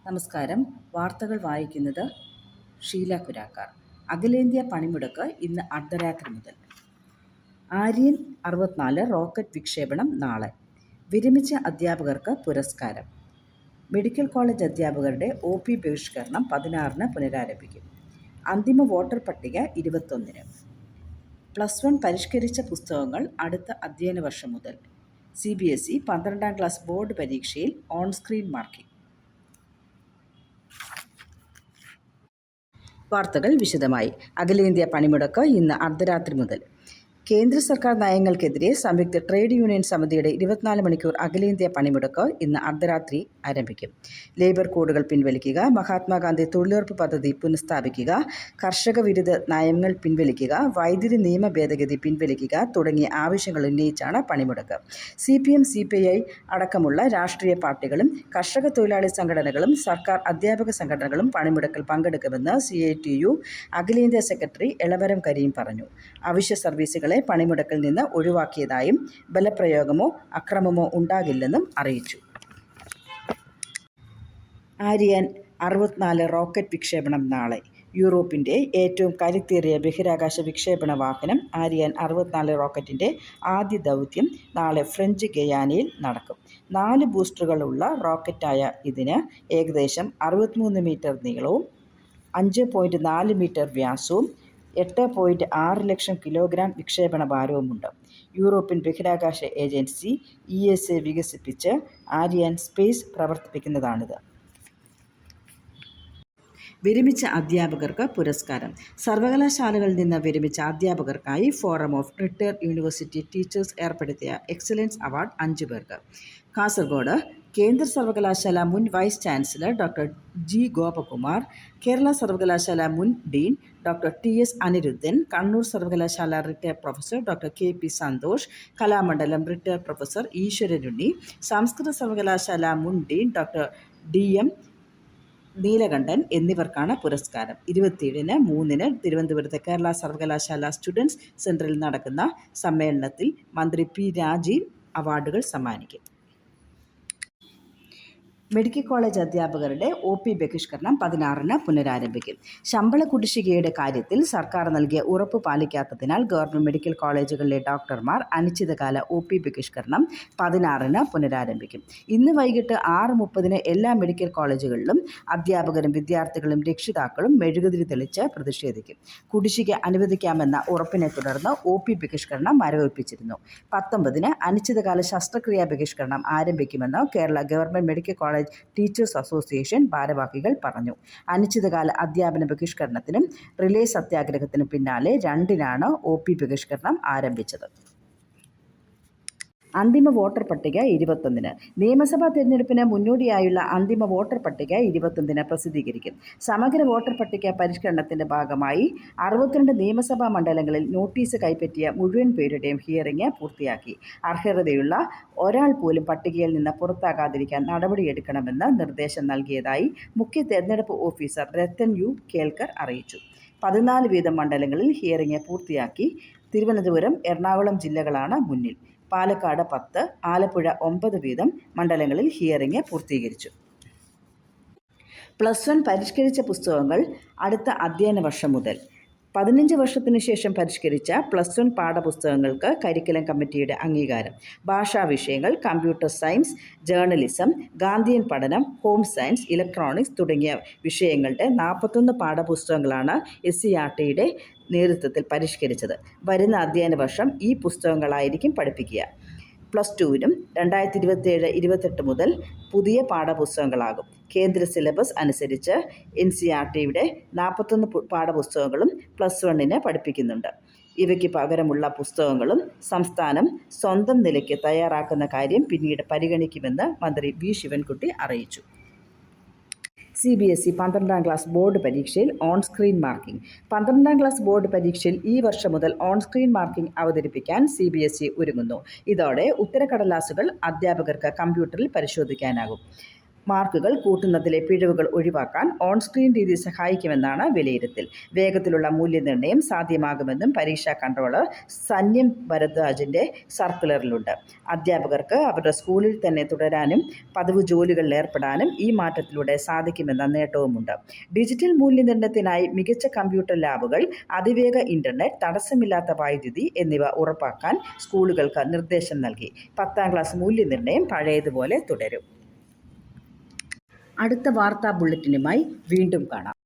നമസ്കാരം. വാർത്തകൾ വായിക്കുന്നത് ഷീല കുരാക്കാർ. അഖിലേന്ത്യാ പണിമുടക്ക് ഇന്ന് അർദ്ധരാത്രി മുതൽ. ആര്യൻ 64 റോക്കറ്റ് വിക്ഷേപണം നാളെ. വിരമിച്ച അധ്യാപകർക്ക് പുരസ്കാരം. മെഡിക്കൽ കോളേജ് അധ്യാപകരുടെ OP ബഹിഷ്കരണം 16-ന് പുനരാരംഭിക്കും. അന്തിമ വോട്ടർ പട്ടിക 21-ന്. +1 പരിഷ്കരിച്ച പുസ്തകങ്ങൾ അടുത്ത അധ്യയന വർഷം മുതൽ. CBSE 12ാം ക്ലാസ് ബോർഡ് പരീക്ഷയിൽ ഓൺ സ്ക്രീൻ മാർക്കിംഗ്. വാർത്തകൾ വിശദമായി. അഖിലേന്ത്യാ പണിമുടക്ക് ഇന്ന് അർദ്ധരാത്രി മുതൽ. കേന്ദ്ര സർക്കാർ നയങ്ങൾക്കെതിരെ സംയുക്ത ട്രേഡ് യൂണിയൻ സമിതിയുടെ 24 മണിക്കൂർ അഖിലേന്ത്യാ പണിമുടക്ക് ഇന്ന് അർദ്ധരാത്രി ആരംഭിക്കും. ലേബർ കോഡുകൾ പിൻവലിക്കുക, മഹാത്മാഗാന്ധി തൊഴിലുറപ്പ് പദ്ധതി പുനഃസ്ഥാപിക്കുക, കർഷക വിരുദ്ധ നയങ്ങൾ പിൻവലിക്കുക, വൈദ്യുതി നിയമ ഭേദഗതി പിൻവലിക്കുക തുടങ്ങിയ ആവശ്യങ്ങൾ ഉന്നയിച്ചാണ് പണിമുടക്ക്. CPM, CPI അടക്കമുള്ള രാഷ്ട്രീയ പാർട്ടികളും കർഷക തൊഴിലാളി സംഘടനകളും സർക്കാർ അധ്യാപക സംഘടനകളും പണിമുടക്കിൽ പങ്കെടുക്കുമെന്ന് CITU അഖിലേന്ത്യാ സെക്രട്ടറി എളമരം കരീം പറഞ്ഞു. അവശ്യ സർവീസുകളെ പണിമുടക്കിൽ നിന്ന് ഒഴിവാക്കിയതായും ബലപ്രയോഗമോ അക്രമമോ ഉണ്ടാകില്ലെന്നും അറിയിച്ചു. ആര്യൻ 64 റോക്കറ്റ് വിക്ഷേപണം നാളെ. യൂറോപ്പിൻ്റെ ഏറ്റവും കരുത്തേറിയ ബഹിരാകാശ വിക്ഷേപണ വാഹനം ആര്യൻ 64 റോക്കറ്റിൻ്റെ ആദ്യ ദൗത്യം നാളെ ഫ്രഞ്ച് ഗയാനയിൽ നടക്കും. 4 ബൂസ്റ്ററുകളുള്ള റോക്കറ്റായ ഇതിന് ഏകദേശം 63 മീറ്റർ നീളവും 5.4 മീറ്റർ വ്യാസവും 8.6 ലക്ഷം കിലോഗ്രാം വിക്ഷേപണ ഭാരവുമുണ്ട്. യൂറോപ്യൻ ബഹിരാകാശ ഏജൻസി ESA വികസിപ്പിച്ച് ആര്യൻ സ്പേസ് പ്രവർത്തിപ്പിക്കുന്നതാണിത്. വിരമിച്ച അധ്യാപകർക്ക് പുരസ്കാരം. സർവകലാശാലകളിൽ നിന്ന് വിരമിച്ച അധ്യാപകർക്കായി forum of retired university teachers ഏർപ്പെടുത്തിയ എക്സലൻസ് അവാർഡ് 5 പേർക്ക്. കാസർഗോഡ് കേന്ദ്ര സർവകലാശാല മുൻ vice chancellor doctor G. Gopakumar, Kerala സർവകലാശാല മുൻ dean doctor TS Aniruddhan, Kannur സർവകലാശാല retired professor doctor KP Santhosh, Kalamandalam retired professor Eswaranunni, സംസ്കൃത സർവകലാശാല മുൻ ഡീൻ ഡോക്ടർ DM നീലകണ്ഠൻ എന്നിവർക്കാണ് പുരസ്കാരം. 27-ന് 3-ന് തിരുവനന്തപുരത്തെ കേരള സർവകലാശാല സ്റ്റുഡൻസ് സെൻറ്ററിൽ നടക്കുന്ന സമ്മേളനത്തിൽ മന്ത്രി P. രാജീവ് അവാർഡുകൾ സമ്മാനിക്കും. മെഡിക്കൽ കോളേജ് അധ്യാപകരുടെ OP ബഹിഷ്കരണം 16-ന് പുനരാരംഭിക്കും. ശമ്പള കുടിശ്ശികയുടെ കാര്യത്തിൽ സർക്കാർ നൽകിയ ഉറപ്പ് പാലിക്കാത്തതിനാൽ ഗവൺമെൻറ് മെഡിക്കൽ കോളേജുകളിലെ ഡോക്ടർമാർ അനിശ്ചിതകാല OP ബഹിഷ്കരണം 16-ന് പുനരാരംഭിക്കും. ഇന്ന് വൈകിട്ട് 6:30-ന് എല്ലാ മെഡിക്കൽ കോളേജുകളിലും അധ്യാപകരും വിദ്യാർത്ഥികളും രക്ഷിതാക്കളും മെഴുകുതിരി തെളിച്ച് പ്രതിഷേധിക്കും. കുടിശ്ശിക അനുവദിക്കാമെന്ന ഉറപ്പിനെ തുടർന്ന് OP ബഹിഷ്കരണം മരവിപ്പിച്ചിരുന്നു. 19-ന് അനിശ്ചിതകാല ശസ്ത്രക്രിയാ ബഹിഷ്കരണം ആരംഭിക്കുമെന്ന് Kerala government medical college teachers association ഭാരവാഹികൾ പറഞ്ഞു. അനിശ്ചിതകാല അധ്യാപന ബഹിഷ്കരണത്തിനും റിലേ സത്യാഗ്രഹത്തിനും പിന്നാലെ 2-നാണ് OP ബഹിഷ്കരണം ആരംഭിച്ചത്. അന്തിമ വോട്ടർ പട്ടിക 21-ന്. നിയമസഭാ തെരഞ്ഞെടുപ്പിന് മുന്നോടിയായുള്ള അന്തിമ വോട്ടർ പട്ടിക 21-ന് പ്രസിദ്ധീകരിക്കും. സമഗ്ര വോട്ടർ പട്ടിക പരിഷ്കരണത്തിന്റെ ഭാഗമായി 62 നിയമസഭാ മണ്ഡലങ്ങളിൽ നോട്ടീസ് കൈപ്പറ്റിയ മുഴുവൻ പേരുടെയും ഹിയറിംഗ് പൂർത്തിയാക്കി. അർഹതയുള്ള ഒരാൾ പോലും പട്ടികയിൽ നിന്ന് പുറത്താകാതിരിക്കാൻ നടപടിയെടുക്കണമെന്ന് നിർദ്ദേശം നൽകിയതായി മുഖ്യ തെരഞ്ഞെടുപ്പ് ഓഫീസർ രത്തൻ U. കേൽക്കർ അറിയിച്ചു. 14 വീതം മണ്ഡലങ്ങളിൽ ഹിയറിംഗ് പൂർത്തിയാക്കി. തിരുവനന്തപുരം, എറണാകുളം ജില്ലകളാണ് മുന്നിൽ. പാലക്കാട് 10, ആലപ്പുഴ 9 വീതം മണ്ഡലങ്ങളിൽ ഹിയറിംഗ് പൂർത്തീകരിച്ചു. +1 പരിഷ്കരിച്ച പുസ്തകങ്ങൾ അടുത്ത അധ്യയന വർഷം മുതൽ. 15 വർഷത്തിനു ശേഷം പരിഷ്കരിച്ച +1 പാഠപുസ്തകങ്ങൾക്ക് കരിക്കുലം കമ്മിറ്റിയുടെ അംഗീകാരം. ഭാഷാ വിഷയങ്ങൾ, കമ്പ്യൂട്ടർ സയൻസ്, ജേർണലിസം, ഗാന്ധിയൻ പഠനം, ഹോം സയൻസ്, ഇലക്ട്രോണിക്സ് തുടങ്ങിയ വിഷയങ്ങളുടെ 41 പാഠപുസ്തകങ്ങളാണ് SCERTയുടെ നേതൃത്വത്തിൽ പരിഷ്കരിച്ചത്. വരുന്ന അധ്യയന വർഷം ഈ പുസ്തകങ്ങളായിരിക്കും പഠിപ്പിക്കുക. +2-നും 2027-28 മുതൽ പുതിയ പാഠപുസ്തകങ്ങളാകും. കേന്ദ്ര സിലബസ് അനുസരിച്ച് NCERTയുടെ 41 പാഠപുസ്തകങ്ങളും +1-ന് പഠിപ്പിക്കുന്നുണ്ട്. ഇവയ്ക്ക് പകരമുള്ള പുസ്തകങ്ങളും സംസ്ഥാനം സ്വന്തം നിലയ്ക്ക് തയ്യാറാക്കുന്ന കാര്യം പിന്നീട് പരിഗണിക്കുമെന്ന് മന്ത്രി V. ശിവൻകുട്ടി അറിയിച്ചു. CBSE 12ാം ക്ലാസ് ബോർഡ് പരീക്ഷയിൽ on screen marking. 12ാം class board പരീക്ഷയിൽ ഈ വർഷം മുതൽ ഓൺ സ്ക്രീൻ മാർക്കിംഗ് അവതരിപ്പിക്കാൻ CBSE ഒരുങ്ങുന്നു. ഇതോടെ ഉത്തരക്കടലാസുകൾ അധ്യാപകർക്ക് കമ്പ്യൂട്ടറിൽ പരിശോധിക്കാനാകും. മാർക്കുകൾ കൂട്ടുന്നതിലെ പിഴവുകൾ ഒഴിവാക്കാൻ ഓൺ സ്ക്രീൻ രീതി സഹായിക്കുമെന്നാണ് വിലയിരുത്തൽ. വേഗത്തിലുള്ള മൂല്യനിർണ്ണയം സാധ്യമാകുമെന്നും പരീക്ഷാ കൺട്രോളർ സന്യം ഭരദ്വാജിൻ്റെ സർക്കുലറിലുണ്ട്. അധ്യാപകർക്ക് അവരുടെ സ്കൂളിൽ തന്നെ തുടരാനും പതിവ് ജോലികളിൽ ഏർപ്പെടാനും ഈ മാറ്റത്തിലൂടെ സാധിക്കുമെന്ന നേട്ടവുമുണ്ട്. ഡിജിറ്റൽ മൂല്യനിർണ്ണയത്തിനായി മികച്ച കമ്പ്യൂട്ടർ ലാബുകൾ, അതിവേഗ ഇൻ്റർനെറ്റ്, തടസ്സമില്ലാത്ത വൈദ്യുതി എന്നിവ ഉറപ്പാക്കാൻ സ്കൂളുകൾക്ക് നിർദ്ദേശം നൽകി. 10ാം ക്ലാസ് മൂല്യനിർണ്ണയം പഴയതുപോലെ തുടരും. അടുത്ത വാർത്താ ബുള്ളറ്റിനുമായി വീണ്ടും കാണാം.